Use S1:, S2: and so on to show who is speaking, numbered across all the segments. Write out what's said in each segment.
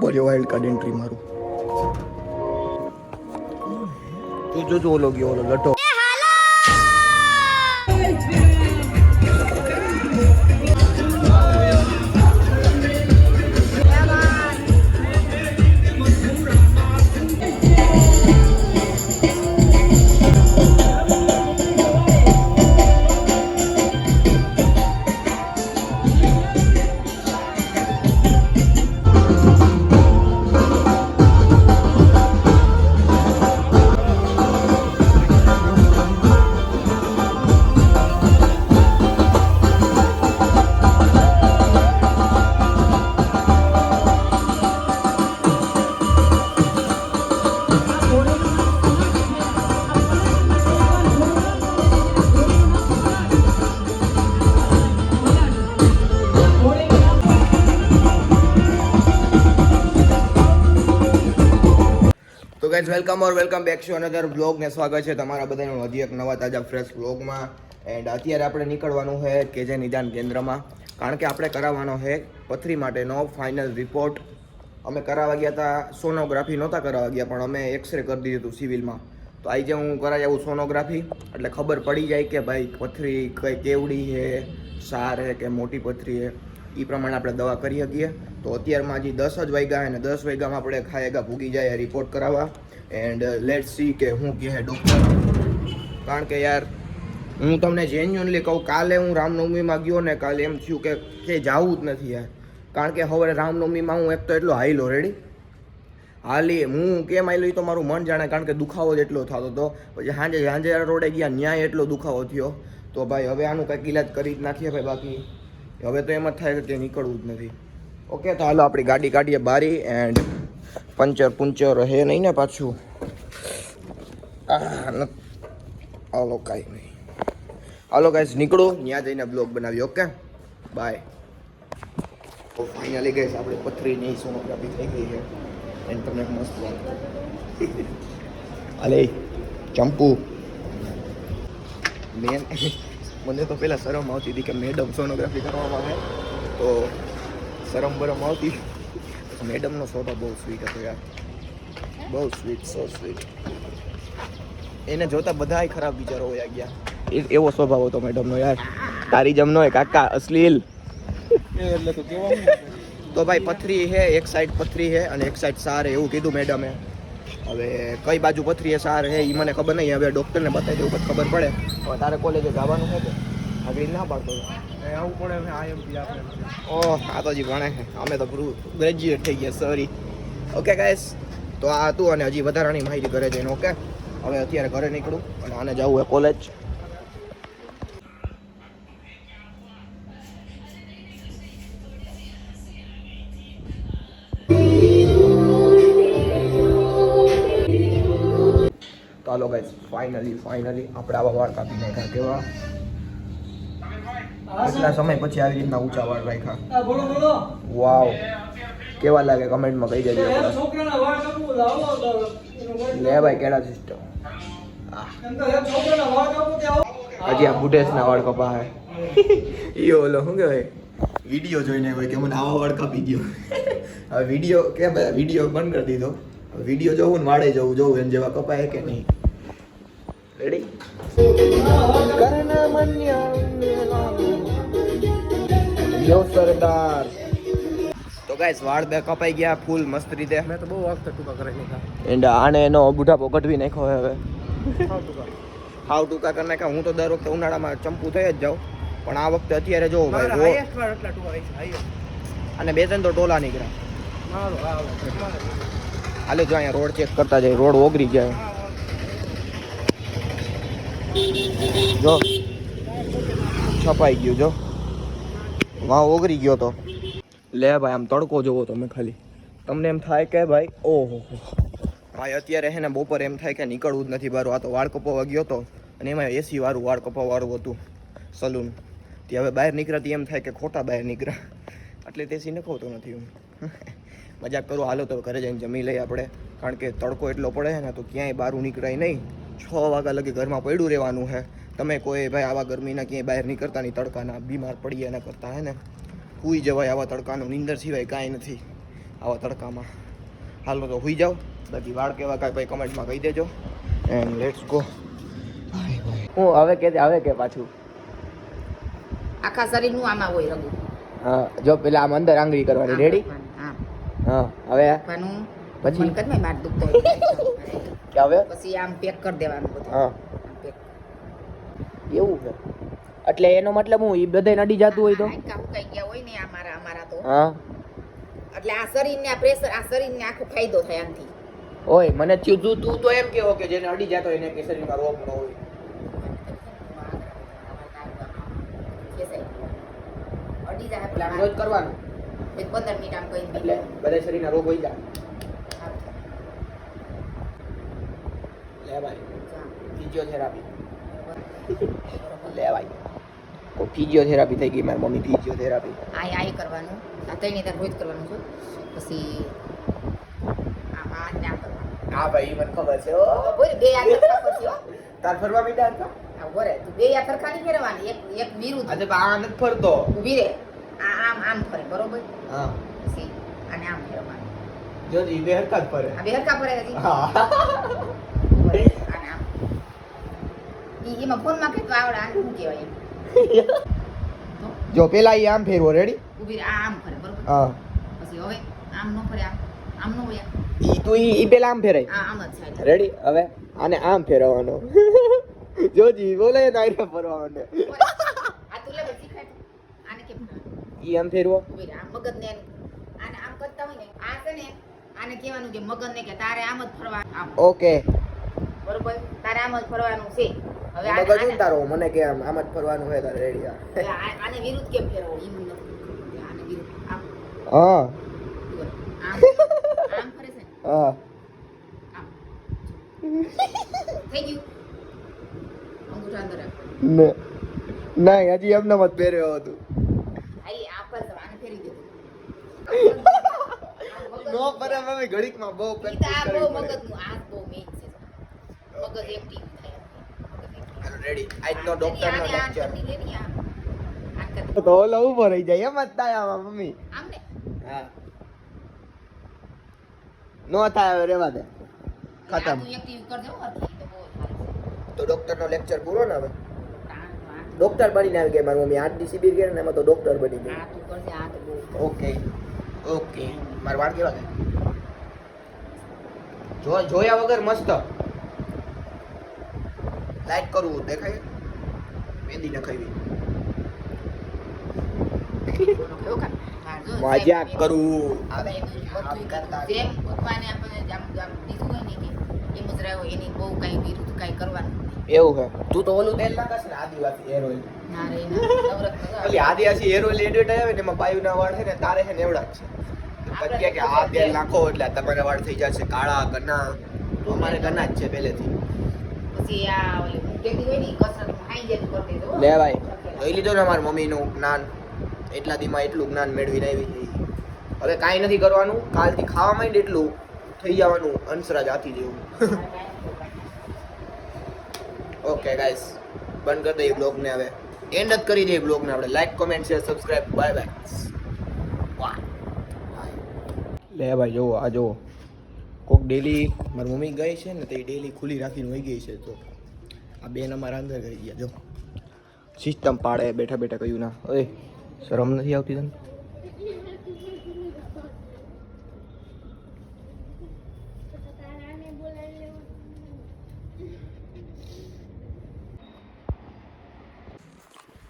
S1: બોલ્યો wild card entry મારું. તું જોજો ઓલો ગયો ઓલો લટો. તો guys welcome back to another blog ને સ્વાગત છે તમારા બધાનું હજી એક નવા તાજા ફ્રેશ બ્લોગમાં. એન્ડ અત્યારે આપણે નીકળવાનું છે કેજે નિદાન કેન્દ્રમાં, કારણ કે આપણે કરાવવાનો છે પથરી માટેનો ફાઇનલ રિપોર્ટ. અમે કરાવવા ગયા હતા, સોનોગ્રાફી નહોતા કરાવવા ગયા પણ અમે એક્સરે કરી દીધું હતું સિવિલમાં. તો આજે હું કરાવી આવું સોનોગ્રાફી, એટલે ખબર પડી જાય કે ભાઈ પથરી કઈ કેવડી છે, સાર છે કે મોટી પથરી છે, એ પ્રમાણે આપણે દવા કરી શકીએ. તો અત્યારમાં હજી 10 જ વાગ્યા અને 10 વાગ્યામાં આપણે ખાયેગા ભૂગી જાય રિપોર્ટ કરાવવા. એન્ડ લેટ્સ સી કે હું કહે ડૉક્ટર. કારણ કે યાર હું તમને જેન્યુઅનલી કહું, કાલે હું રામનવમીમાં ગયો ને કાલે એમ થયું કે જવું જ નથી યાર. કારણ કે હવે રામનવમીમાં હું એક તો એટલો હાઈલો રેડી હાલી, હું કેમ હાઈલો તો મારું મન જાણે, કારણ કે દુખાવો જ એટલો થતો હતો. પછી સાંજે રોડે ગયા ન્યાય એટલો દુખાવો થયો. તો ભાઈ હવે આનું કંઈક ઈલાજ કરી જ નાખીએ ભાઈ, બાકી હવે તો એમ જ થાય કે નીકળવું જ નથી. ઓકે, તો હાલો આપણી ગાડી કાઢીએ બારી. એન્ડ પંચર હે નહીં ને પાછું, હાલો કાંઈ નહીં. હાલો ગાઈસ નીકળો, ત્યાં જઈને બ્લોગ બનાવી. Okay bye. તો ફાઇનલી ગાઈસ આપણે પથરીની સોનોગ્રાફી થઈ ગઈ છે. એન્ડ તમને એક મસ્ત વાત હાલે ચંપુ મેન મને તો પહેલાં શરમ આવતી હતી કે મેડમ સોનોગ્રાફી કરવામાં આવે તો શરમ બરમ આવતી. મેડમનો સ્વભાવ બહુ સ્વીટ હતો યાર, બહુ સ્વીટ, સો સ્વીટ. એને જોતા બધાય ખરાબ વિચારો વયા ગયા, એવો સ્વભાવ હતો મેડમનો યાર. તારી જમનો હોય કાકા અશ્લીલ. એટલે તો કેવું તો ભાઈ પથરી છે, એક સાઈડ પથરી છે અને એક સાઈડ સાર છે એવું કીધું મેડમે. હવે કઈ બાજુ પથરી એ સાર છે એ મને ખબર નહીં, હવે ડૉક્ટરને બતાવી દેવું પછી ખબર પડે. હવે તારે કોલેજે જવાનું છે કે આગળ ના પાડતો આવું પડે આઈએમપી આપણે. ઓહ આ તો હજી ભણે છે, અમે તો ગ્રેજ્યુએટ થઈ ગયા સોરી. ઓકે ગાઈસ, તો આ હતું અને હજી વધારાની માહિતી ઘરે જઈને. ઓકે હવે અત્યારે ઘરે નીકળું અને આને જવું હોય કોલેજ. ચાલો ગાઈસ ફાઇનલી આપણે આવા વાળ કાપી નાખ્યા. કેવા કેટલા સમય પછી આવી રીતના ઊંચા વાળ રાખ્યા. વાવ, કેવા લાગે કમેન્ટમાં કહી દેજો. લે ભાઈ કેળા સિસ્ટમ. હજી આ બુઢેશના વાળ કપા હે. ઈ ઓલો શું કહેવાય, વિડીયો જોઈને હોય કે મને આવા વાળ કાપી ગયો. હવે વિડીયો કે ભાઈ વિડીયો બંધ કરી દીધો. વિડીયો જોવું ને વાળે જોવું એને જેવા કપાય કે નહીં. રેડી યો સરદાર. તો ગાઈસ વાળ બે કપાઈ ગયા ફૂલ મસ્ત રીતે. મેં તો બહુ વખત ટૂંકા કરી નાખ્યા. એન્ડ આને એનો બુઢાપો કઢવી નાખ્યો હવે. હાવ ટૂંકા કરી નાખ્યા. હું તો દર વખતે ઉનાળામાં ચંપુ થઈ જ જાઉં, પણ આ વખતે અત્યારે જો ભાઈ અને 2-3 તો ટોલા નીકળ્યા. હાલે જો અહીંયા રોડ ચેક કરતા જાય, રોડ ઓગરી જાય. જો છપાઈ ગયું, જો વાહ ઓગરી ગયો તો. લે ભાઈ આમ તડકો જોવો તમે ખાલી, તમને એમ થાય કે ભાઈ ઓહો ભાઈ અત્યારે હે ને બપોરે એમ થાય કે નીકળવું જ નથી બારું. આ તો વાળ કપાવવા ગયો તો અને એમાં એસી વાળું વાળ કપાવવાળું હતું સલૂન. તે હવે બહાર નીકળ્યા એમ થાય કે ખોટા બહાર નીકળ્યા, એટલે તેસી નખવતો નથી હું. મજાક કરું. હાલો તો ઘરે જઈને જમી લઈએ આપણે, કારણ કે તડકો એટલો પડે છે ને તો ક્યાંય બહાર નીકળાય નહીં. 6 વાગ્યા લગી ઘરમાં પડ્યું રહેવાનું છે. તમે કોઈ ભાઈ આવા ગરમીના ક્યાંય બહાર નીકળતા નહીં, તડકાના બીમાર પડીએ એના કરતાં હે ને સૂઈ જવાય. આવા તડકાનું નીંદર સિવાય કાંઈ નથી. આવા તડકામાં. હાલો તો હુઈ જાઓ. બાકી વાળ કેવા કાંઈ ભાઈ કમેન્ટમાં કહી દેજો. And let's go. હું હવે કે પાછું
S2: આખા શરીરનું આમાં હોય રગું.
S1: હા જો પેલા આમ અંદર આંગળી કરવાની. રેડી? હા હવે
S2: પછી મન કદમાં માર દુખતો
S1: કે હવે
S2: પછી આમ પેક કરી દેવાનું બધું.
S1: હા એવું છે એટલે એનો મતલબ હું ઈ બધાય નડી જાતું હોય તો
S2: કામ કઈ ગયા હોય ને અમારા તો
S1: હા
S2: એટલે આ શરીરને આ પ્રેશર આ શરીરને આખો ફાયદો થાય આનાથી.
S1: ઓય મને તું તો એમ કેવો કે જેને અડી જાતો એને કે શરીરમાં રોગ ન હોય.
S2: અડી જાય
S1: એટલે આમ રોજ કરવાનું
S2: 15 મિનિટ આમ કરીને
S1: એટલે બધા શરીરના રોગ હોય જાય. લે ભાઈ ફિઝિયોથેરાપી લે ભાઈ ઓ ફિઝિયોથેરાપી થઈ ગઈ મારી મમ્મી. ફિઝિયોથેરાપી
S2: આય કરવાનું આ ત્રણેય તાર રોજ કરવાનું છે. પછી આમ કરવાનું.
S1: હા ભાઈ મને ખબર છે. ઓ
S2: બોલ બે આ સરખા કરજો.
S1: તાર ફરવા મીડા હતા
S2: આ બોરે તું બે આ સરખા નહીં ફેરવાની. એક વિરુદ્ધ.
S1: આજે આ નથી ફરતો.
S2: ઊભી રે. આમ ફરે બરોબર.
S1: હા
S2: પછી આને આમ ફેરવાનું.
S1: જો ઈ બે હરકત ફરે.
S2: આ બે હરખા ફરે હજી.
S1: હા
S2: આને આમ એમાં ફોનમાં કેટલું આવડે આને શું કહેવાય એમ.
S1: જો પેલા ઈ આમ ફેરવો. રેડી?
S2: ઊભી રે આમ ફરે બરોબર.
S1: હા
S2: પછી હવે આમ નો ફરે આમ નો હોય.
S1: ઈ પેલા આમ ફેરાય.
S2: આમ જ થાય.
S1: રેડી? હવે આને આમ ફેરવવાનો. જોજી બોલે તો આઈને ફરવા માંડે.
S2: આ તું લે શીખાય. આને કેમ
S1: ઈ આમ ફેરવો.
S2: ઊભી રે આમ મગજને આને આમ કરતા હોય ને આ છે ને આને કહેવાનું કે મગજને કે તારે આમ જ ફરવા આમ.
S1: ઓકે
S2: બરોબર તારે આમ જ ફરવાનું છે. હવે
S1: મગજ ઉતારો મને કે આમ જ ફરવાનું હોય તારે. રેડી?
S2: આને વિરુદ્ધ કેમ ફેરવો ઈ મને નથી આને વિરુદ્ધ આમ
S1: હા
S2: આમ ફરે છે
S1: હા
S2: આમ થઈ ગયું. અંગૂઠા અંદર રાખ.
S1: નહીં હજી એમને મત પહેર્યો હતું.
S2: આઈ આ પર આને ફેરી દે.
S1: નો પર મમ્મી ઘડીકમાં બહુ પ્રેક્ટિસ
S2: આ
S1: કરવી
S2: બહુ
S1: પડે.
S2: મગજનું આ બહુ મેઇન છે. મગજ એક્ટિવ થાય.
S1: હાલો રેડી? આજનો ડોક્ટરનો લેક્ચર.
S2: આમ કર.
S1: તો ઓલો ઊભો રહી જાય એમ જ થાય આમાં મમ્મી.
S2: આમ ને
S1: હા નો થાય હવે રેવા દે. ખતમ.
S2: તું એક્ટિવ કરજો હરખી તો બહુ સારું.
S1: તો ડોક્ટરનો લેક્ચર પૂરો ને હવે.
S2: આ
S1: ડોક્ટર બનીને આવી ગઈ મારી મમ્મી. 8 દી શિબિર કરે ને એમાં તો ડોક્ટર બની ગઈ.
S2: તું કરજે આ તો બહુ
S1: ઓકે ઓકે મારા વાળ કેવા થાય જોયા વગર મસ્ત. લાઈક કરવું દેખાય. મહેંદી નખાવી. મજાક કરું.
S2: જેમ પપ્પાને આપણે જામ દીધું હોય ને કે એમ જ રહ્યો એની બહુ કાંઈ વિરુદ્ધ કાંઈ કરવાનું
S1: એવું છે. તું તો ઓલું તેલ નાખસ ને આદિવાસી હેર ઓઇલ.
S2: ના રે નવરત
S1: ઓલી આદિવાસી હેર ઓઇલ એડવર્ટ આવે ને એમાં બાયુના વાળ છે ને તારે છે ને એવડા જ છે. પછી કે આ તેલ નાખો એટલે તમારા વાળ થઈ જશે કાળા ઘના. અમારે ઘના જ છે પહેલેથી.
S2: પછી આ ઓલી મૂકેલી હોય ને કસરત ખાઈ જાય કરી દેજો.
S1: લે ભાઈ જોઈ લીધો ને મારી મમ્મીનું જ્ઞાન. એટલા દીમાં એટલું જ્ઞાન મેળવીને આવી છે. હવે કાંઈ નથી કરવાનું. કાલથી ખાવા માંડ એટલું થઈ જવાનું અંશરાજ હાથી જેવું. ઓકે ગાઈસ બંધ કરી દઈએ બ્લોગને. હવે એન્ડ જ કરી દઈએ બ્લોગને આપણે. Like comment share subscribe bye bye. લે ભાઈ જોવો આ જોવો કોક ડેલી મારી મમ્મી ગઈ છે ને તો એ ડેલી ખુલ્લી રાખીને વહી ગઈ છે. તો આ બેન અમારા અંદર કરી ગયા. જો સિસ્ટમ પાડે બેઠા બેઠા કહ્યું ના. ઓય શરમ નથી આવતી તને?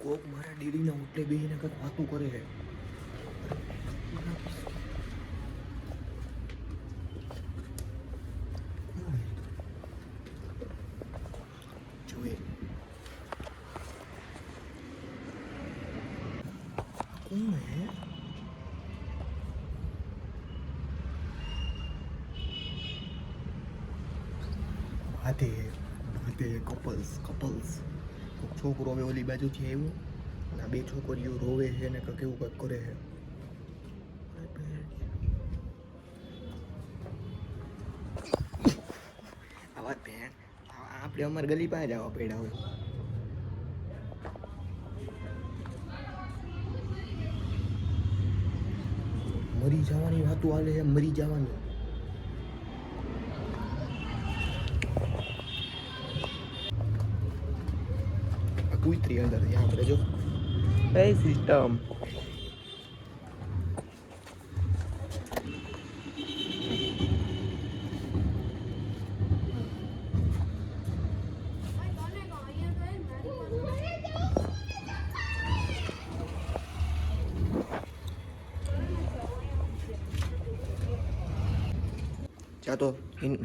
S1: કોક મારા ડેડીના ઓટલે બેહીને કંઈક વાતું કરે છે. જોઈએ કોણ હે? હાથે કપલ્સ છોકરો હવે ઓલી બાજુથી આવ્યો અને આ બે છોકરીઓ રોવે છે ને કંઈક એવું કંઈક કરે છે. આવા બેન આપણે અમારી ગલી પાસે જવા પડ્યા હોય. મરી જવાની વાતું હાલે છે, મરી જવાની. કુતરી અંદર ત્યાં આપણે જો એ સિસ્ટમ.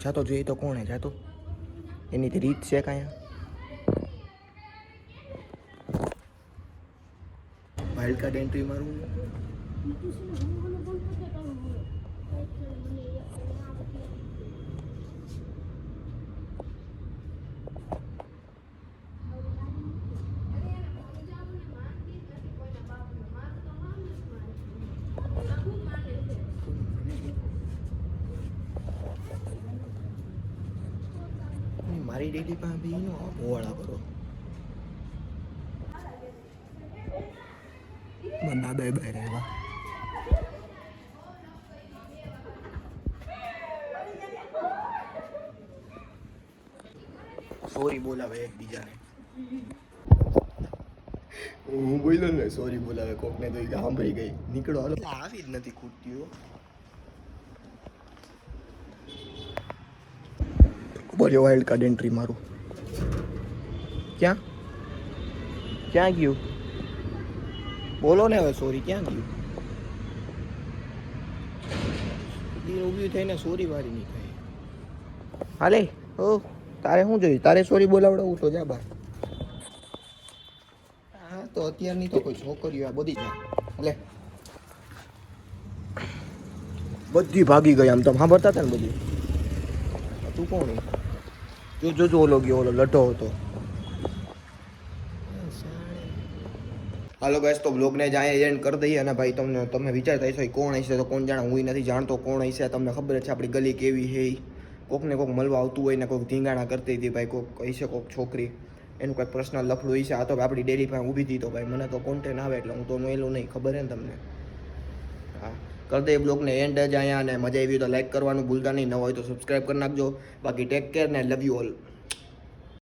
S1: જાતો જોઈએ તો કોણ હે જાતો? એની તો રીત છે કાંઈ? વાઇલ્ડ કાર્ડ એન્ટ્રી મારું. મારી ડેલી પાસે બીનો ભોળા કરો બંદા બે બે રહેવા. સોરી બોલાવે એકબીજાને. હું બોલ્યો ને સોરી બોલાવે કોકને તો એ સાંભળી ગઈ. નીકળો હાલો. આવી જ નથી ખૂટતી. બોલ્યો વાઇલ્ડ કાર્ડ એન્ટ્રી મારું. ક્યાં ક્યાં ગયું? બોલો ને હવે સોરી ક્યાં ગયું? ઊભી થઈને સોરી વાળી નહીં થાય. હાલે ઓ તારે શું જોયું? તારે સોરી બોલાવડાવું તો જા બહાર. હા તો અત્યારની તો કોઈ છોકરીઓ આ બધી જાય. હાલે બધી ભાગી ગઈ. આમ તમે સાંભળતા હતા ને બધી. તું કોણ? જો ઓલો ગયો, ઓલો લઢો હતો. હાલો ગાઈસ, તો બ્લોગને જ અહીંયા એન્ડ કરી દઈએ. અને ભાઈ તમે વિચારતા હશો કોણ હશે, તો કોણ જાણે, હું નથી જાણતો કોણ હશે. તમને ખબર જ છે આપણી ગલી કેવી છે. કોકને કોક મળવા આવતું હોય ને કોઈક ધીંગાણા કરતી હતી ભાઈ. કોક હશે કોક છોકરી, એનું કંઈક પર્સનલ લફડું હશે. આ તો આપણી ડેરી પાસે ઊભી હતી તો ભાઈ મને તો કોન્ટેન્ટ આવે એટલે હું તો મેલું નહીં. ખબર છે ને તમને? હા કરી દઈએ બ્લોગને એન્ડ જ અહીંયા. અને મજા આવી તો લાઈક કરવાનું ભૂલતા નહીં. ન હોય તો સબસ્ક્રાઈબ કરી નાખજો. બાકી ટેક કેર ને લવ યુ ઓલ.